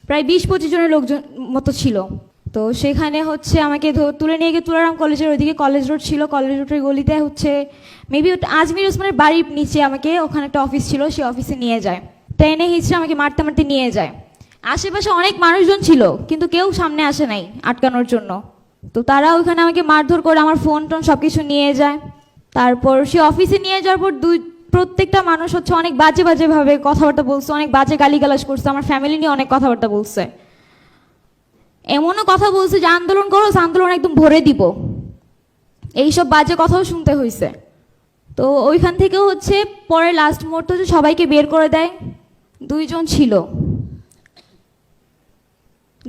প্রায় 20-25 জনের লোকজন মতো ছিল। তো সেখানে হচ্ছে আমাকে তুলে নিয়ে গিয়ে তুলারাম কলেজের ওইদিকে কলেজ রোড ছিল, কলেজ রোডের গলিতে হচ্ছে মেবি আজমির ওসমানের বাড়ির নিচে আমাকে ওখানে একটা অফিস ছিল, সেই অফিসে নিয়ে যায়। ট্রেনে হিচড়ে আমাকে মারতে মারতে নিয়ে যায়। আশেপাশে অনেক মানুষজন ছিল কিন্তু কেউ সামনে আসে নাই আটকানোর জন্য। তো তারা ওইখানে আমাকে মারধর করে আমার ফোন টোন সব কিছু নিয়ে যায়। তারপর সে অফিসে নিয়ে যাওয়ার পর প্রত্যেকটা মানুষ হচ্ছে অনেক বাজে বাজে ভাবে কথাবার্তা বলছে, অনেক বাজে গালিগালাজ করছে, আমার ফ্যামিলি নিয়ে অনেক কথাবার্তা বলছে। এমনও কথা বলছে যে আন্দোলন করো, আন্দোলন একদম ভরে দিব, এইসব বাজে কথাও শুনতে হয়েছে। তো ওইখান থেকেও হচ্ছে পরে লাস্ট মুহূর্তে হচ্ছে সবাইকে বের করে দেয়। 2 জন ছিল,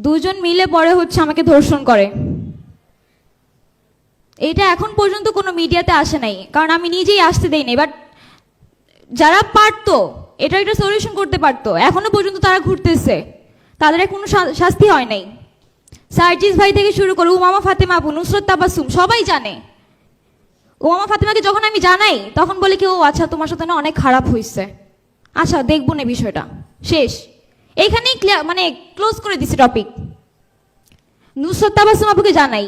2 জন মিলে পরে হচ্ছে আমাকে ধর্ষণ করে। এটা এখন পর্যন্ত কোনো মিডিয়াতে আসে নাই, কারণ আমি নিজেই আসতে দেই নাই। বাট যারা পারতো এটা একটা সলিউশন করতে পারতো, এখনো পর্যন্ত তারা ঘুরতেছে, তাদের কোনো শাস্তি হয় নাই। সার্জিস ভাই থেকে শুরু করে উমামা ফাতেমা আপু, নুসরত তাবাসসুম, সবাই জানে। উমামা ফাতেমাকে যখন আমি জানাই তখন বলে কি, ও আচ্ছা তোমার সাথে না অনেক খারাপ হয়েছে, আচ্ছা দেখবো না বিষয়টা, শেষ। এইখানেই মানে ক্লোজ করে দিছে টপিক। নুসরত তাবাসসুম আপুকে জানাই,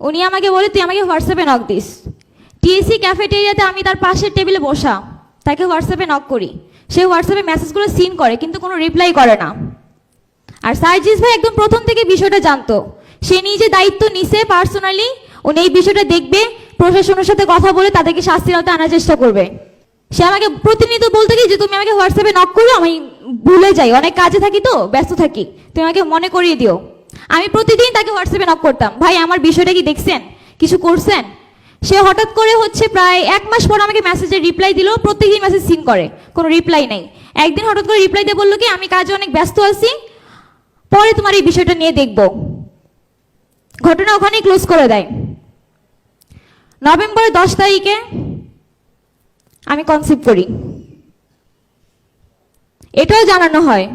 উনি আমাকে বলে তুই আমাকে হোয়াটসঅ্যাপে নক দিস। টিএসসি ক্যাফেটেরিয়াতে আমি তার পাশের টেবিলে বসা, তাকে হোয়াটসঅ্যাপে নক করি, সে হোয়াটসঅ্যাপে মেসেজগুলো সিন করে কিন্তু কোনো রিপ্লাই করে না। আর সার্জিস ভাই একদম প্রথম থেকে বিষয়টা জানতো, সে নিজে দায়িত্ব নিছে পার্সোনালি, উনি এই বিষয়টা দেখবে, প্রশাসনের সাথে কথা বলে তাদেরকে শাস্তির আওতায় আনার চেষ্টা করবে। সে আমাকে প্রতিনিয়ত বলতে কি যে তুমি আমাকে হোয়াটসঅ্যাপে নক করো, আমি ভুলে যাই, অনেক কাজে থাকি তো, ব্যস্ত থাকি, তুমি আমাকে মনে করিয়ে দিও। আমি প্রতিদিন তাকে হোয়াটসঅ্যাপে নক করতাম, ভাই আমার বিষয়টা কি দেখছেন, কিছু করছেন। সে হঠাৎ করে হচ্ছে প্রায় 1 মাস পর আমাকে মেসেজের রিপ্লাই দিল, প্রত্যেকদিন মেসেজ সিন করে, কোনো রিপ্লাই নেই। একদিন হঠাৎ করে রিপ্লাই দিয়ে বললো কি আমি কাজে অনেক ব্যস্ত আছি, পরে তোমার এই বিষয়টা নিয়ে দেখব। ঘটনা ওখানেই ক্লোজ করে দেয়। নভেম্বরের 10 তারিখে আমি কনসিভ করি, এটাও জানানো হয়।